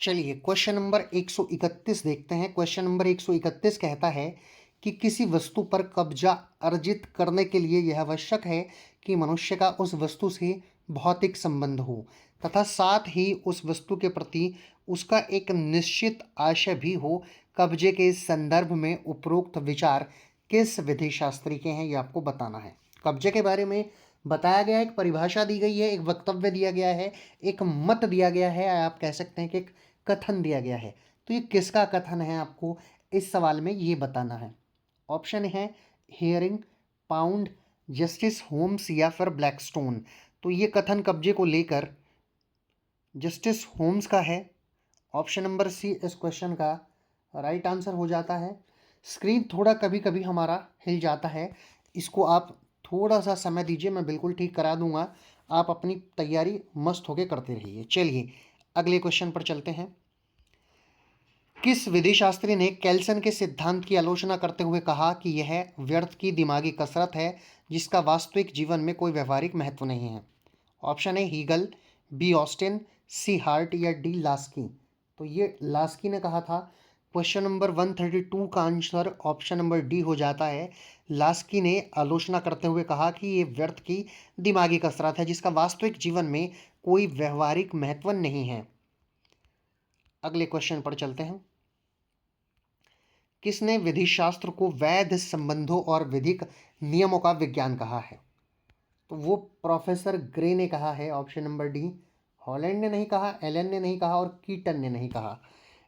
चलिए question number 131 देखते हैं। क्वेश्चन नंबर 131 कहता है कि किसी वस्तु पर कब्जा अर्जित करने के लिए यह आवश्यक है कि मनुष्य का उस वस्तु से भौतिक संबंध हो तथा साथ ही उस वस्तु के प्रति उसका एक निश्चित आशय भी हो। कब्जे के संदर्भ में उपरोक्त विचार किस विधि शास्त्री के हैं, ये आपको बताना है। कब्जे के बारे में बताया गया है, एक परिभाषा दी गई है, एक वक्तव्य दिया गया है, एक मत दिया गया है, आप कह सकते हैं कि एक कथन दिया गया है। तो ये किसका कथन है, आपको इस सवाल में ये बताना है। ऑप्शन है हियरिंग, पाउंड, जस्टिस होम्स या फिर ब्लैकस्टोन। तो ये कथन कब्जे को लेकर जस्टिस होम्स का है। ऑप्शन नंबर सी इस क्वेश्चन का राइट आंसर हो जाता है। स्क्रीन थोड़ा कभी कभी हमारा हिल जाता है, इसको आप थोड़ा सा समय दीजिए, मैं बिल्कुल ठीक करा दूंगा। आप अपनी तैयारी मस्त होके करते रहिए। चलिए अगले क्वेश्चन पर चलते हैं। किस विधि शास्त्री ने केल्सन के सिद्धांत की आलोचना करते हुए कहा कि यह व्यर्थ की दिमागी कसरत है जिसका वास्तविक जीवन में कोई व्यवहारिक महत्व नहीं है? ऑप्शन है हीगल, बी ऑस्टिन, सी हार्ट या डी लास्की। तो ये लास्की ने कहा था। क्वेश्चन नंबर 132 का आंसर ऑप्शन नंबर डी हो जाता है। लास्की ने आलोचना करते हुए कहा कि ये व्यर्थ की दिमागी कसरत है जिसका वास्तविक जीवन में कोई व्यवहारिक महत्व नहीं है। अगले क्वेश्चन पर चलते हैं। किसने विधि शास्त्र को वैध संबंधों और विधिक नियमों का विज्ञान कहा है? तो वो प्रोफेसर ग्रे ने कहा है। Option number D. हॉलैंड ने नहीं कहा, एलन ने नहीं कहा और कीटन ने नहीं कहा।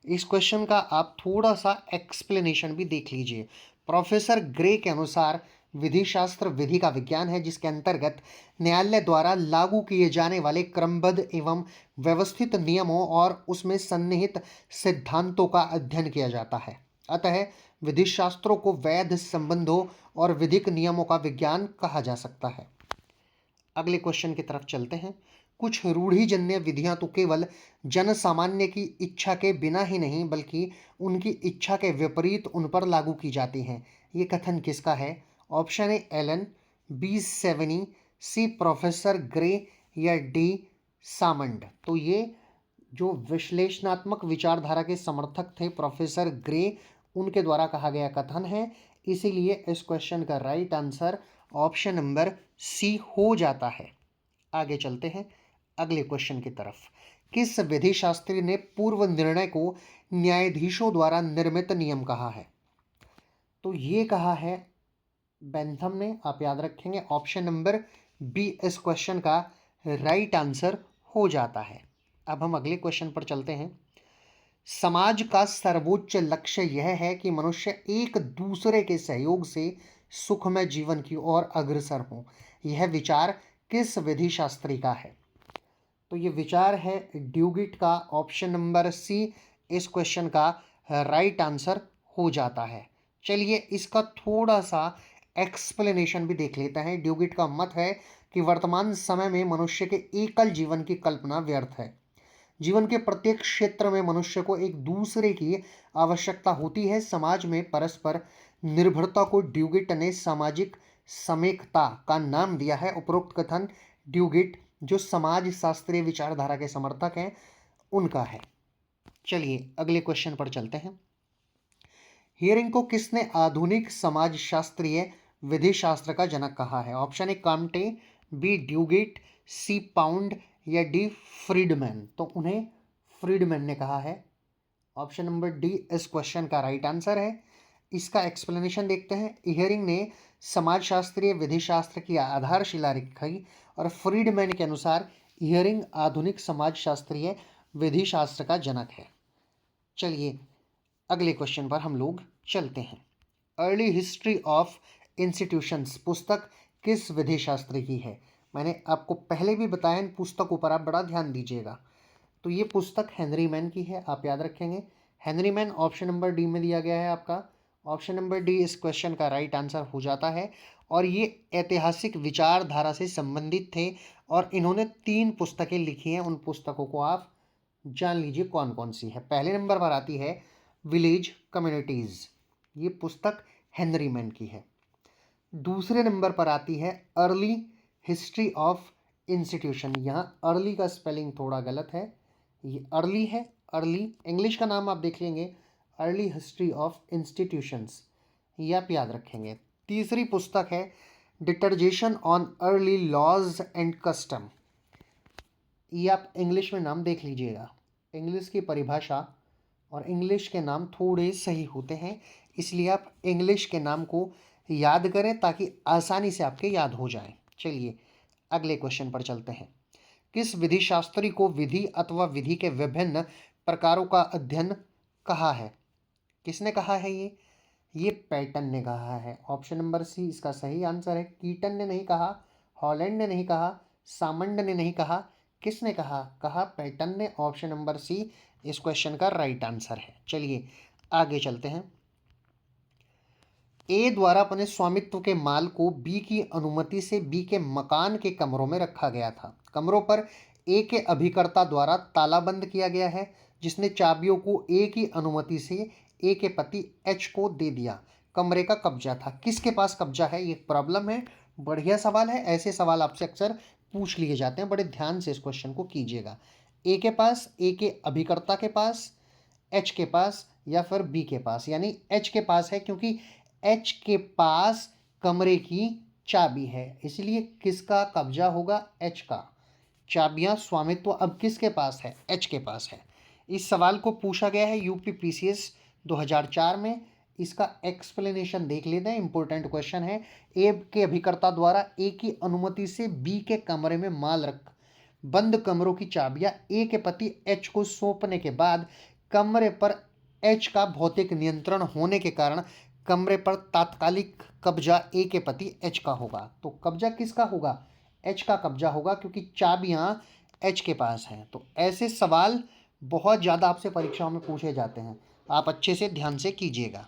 इस क्वेश्चन का आप थोड़ा सा एक्सप्लेनेशन भी देख लीजिए। प्रोफेसर ग्रे के अनुसार विधि शास्त्र विधि का विज्ञान है जिसके अंतर्गत न्यायालय द्वारा लागू किए जाने वाले क्रमबद्ध एवं व्यवस्थित नियमों और उसमें सन्निहित सिद्धांतों का अध्ययन किया जाता है। अतः विधि शास्त्रों को वैध संबंधों और विधिक नियमों का विज्ञान कहा जा सकता है। अगले क्वेश्चन की तरफ चलते हैं। कुछ रूढ़िजन्य विधियां तो केवल जन सामान्य की इच्छा के बिना ही नहीं बल्कि उनकी इच्छा के विपरीत उन पर लागू की जाती हैं। ये कथन किसका है? Option A Allen, B Savigny, C professor Gray या डी सामंड। तो ये जो विश्लेषणात्मक विचारधारा के समर्थक थे प्रोफेसर ग्रे, उनके द्वारा कहा गया कथन है। इसीलिए इस क्वेश्चन का right answer option number C हो जाता है। आगे चलते हैं अगले क्वेश्चन की तरफ। किस विधि शास्त्री ने पूर्व निर्णय को न्यायाधीशों द्वारा निर्मित नियम कहा है? तो ये कहा है बेंथम ने, आप याद रखेंगे। ऑप्शन नंबर बी इस क्वेश्चन का राइट आंसर हो जाता है। अब हम अगले क्वेश्चन पर चलते हैं। समाज का सर्वोच्च लक्ष्य यह है कि मनुष्य एक दूसरे के सहयोग से सुखमय जीवन की ओर अग्रसर हो। यह विचार किस विधि शास्त्री का है? तो ये विचार है ड्यूगिट का। ऑप्शन नंबर सी इस क्वेश्चन का राइट आंसर हो जाता है। चलिए इसका थोड़ा सा एक्सप्लेनेशन भी देख लेते हैं। ड्यूगिट का मत है कि वर्तमान समय में मनुष्य के एकल जीवन की कल्पना व्यर्थ है। जीवन के प्रत्येक क्षेत्र में मनुष्य को एक दूसरे की आवश्यकता होती है। समाज में परस्पर निर्भरता को ड्यूगिट ने सामाजिक समेकता का नाम दिया है। उपरोक्त कथन ड्यूगिट, जो समाज शास्त्रीय विचारधारा के समर्थक हैं, उनका है। चलिए अगले क्वेश्चन पर चलते हैं। हियरिंग को किसने आधुनिक समाज शास्त्रीय विधि शास्त्र का जनक कहा है? Option A Comte, B Duguit, C Pound या डी फ्रीडमैन। तो उन्हें फ्रीडमैन ने कहा है। ऑप्शन नंबर डी इस क्वेश्चन का राइट आंसर है। इसका एक्सप्लेनेशन देखते हैं। हियरिंग ने समाजशास्त्रीय विधि शास्त्र की आधारशिला रखी और फ्रीडमैन के अनुसार हियरिंग आधुनिक समाजशास्त्रीय विधि शास्त्र का जनक है। चलिए अगले क्वेश्चन पर हम लोग चलते हैं। अर्ली हिस्ट्री ऑफ इंस्टीट्यूशंस पुस्तक किस विधि शास्त्री की है? मैंने आपको पहले भी बताया, इन पुस्तकों पर आप बड़ा ध्यान दीजिएगा। तो ये पुस्तक हेनरी मैन की है, आप याद रखेंगे। Henry man option number D में दिया गया है आपका। ऑप्शन नंबर डी इस क्वेश्चन का राइट आंसर हो जाता है। और ये ऐतिहासिक विचारधारा से संबंधित थे और इन्होंने 3 पुस्तकें लिखी हैं। उन पुस्तकों को आप जान लीजिए कौन कौन सी है। पहले नंबर पर आती है विलेज कम्युनिटीज़, ये पुस्तक हेनरी मैन की है। दूसरे नंबर पर आती है अर्ली हिस्ट्री ऑफ इंस्टीट्यूशन। यहाँ अर्ली का स्पेलिंग थोड़ा गलत है, ये अर्ली है अर्ली, इंग्लिश का नाम आप देख लेंगे, अर्ली हिस्ट्री ऑफ इंस्टीट्यूशंस, ये आप याद रखेंगे। तीसरी पुस्तक है dissertation on early law and custom, ये आप इंग्लिश में नाम देख लीजिएगा। इंग्लिश की परिभाषा और इंग्लिश के नाम थोड़े सही होते हैं, इसलिए आप इंग्लिश के नाम को याद करें ताकि आसानी से आपके याद हो जाए। चलिए अगले क्वेश्चन पर चलते हैं। किस विधि शास्त्री को विधि अथवा विधि के विभिन्न प्रकारों का अध्ययन कहा है? किसने कहा है ये पैटन ने कहा है। ऑप्शन नंबर सी इसका सही आंसर है। कीटन ने नहीं कहा, हॉलैंड ने नहीं कहा, सामंड ने नहीं कहा, किसने कहा? कहा पैटन ने। ऑप्शन नंबर सी इस क्वेश्चन का राइट आंसर है। चलिए आगे चलते हैं। ए द्वारा अपने स्वामित्व के माल को बी की अनुमति से बी के मकान के कमरों में रखा गया था। कमरों पर ए के अभिकर्ता द्वारा तालाबंद किया गया है, जिसने चाबियों को ए की अनुमति से ए के पति एच को दे दिया। कमरे का कब्जा था। किसके पास कब्जा है? ये प्रॉब्लम है। बढ़िया सवाल है, ऐसे सवाल आपसे अक्सर पूछ लिए जाते हैं, बड़े ध्यान से इस क्वेश्चन को कीजिएगा। ए के पास, ए के अभिकर्ता के पास, एच के पास या फिर बी के पास, यानी एच के पास है क्योंकि एच के पास कमरे की चाबी है, इसलिए किसका कब्जा होगा? एच का। चाबियां स्वामित्व अब किसके पास है? एच के पास है। इस सवाल को पूछा गया है यूपी पीसीएस 2004 में। इसका एक्सप्लेनेशन देख लेते हैं, इंपॉर्टेंट क्वेश्चन है। ए के अभिकर्ता द्वारा ए की अनुमति से बी के कमरे में माल रख बंद कमरों की चाबियां ए के पति एच को सौंपने के बाद कमरे पर एच का भौतिक नियंत्रण होने के कारण कमरे पर तात्कालिक कब्जा ए के पति एच का होगा। तो कब्जा किसका होगा? एच का कब्जा होगा, क्योंकि चाबियां एच के पास हैं। तो ऐसे सवाल बहुत ज़्यादा आपसे परीक्षाओं में पूछे जाते हैं, आप अच्छे से ध्यान से कीजिएगा।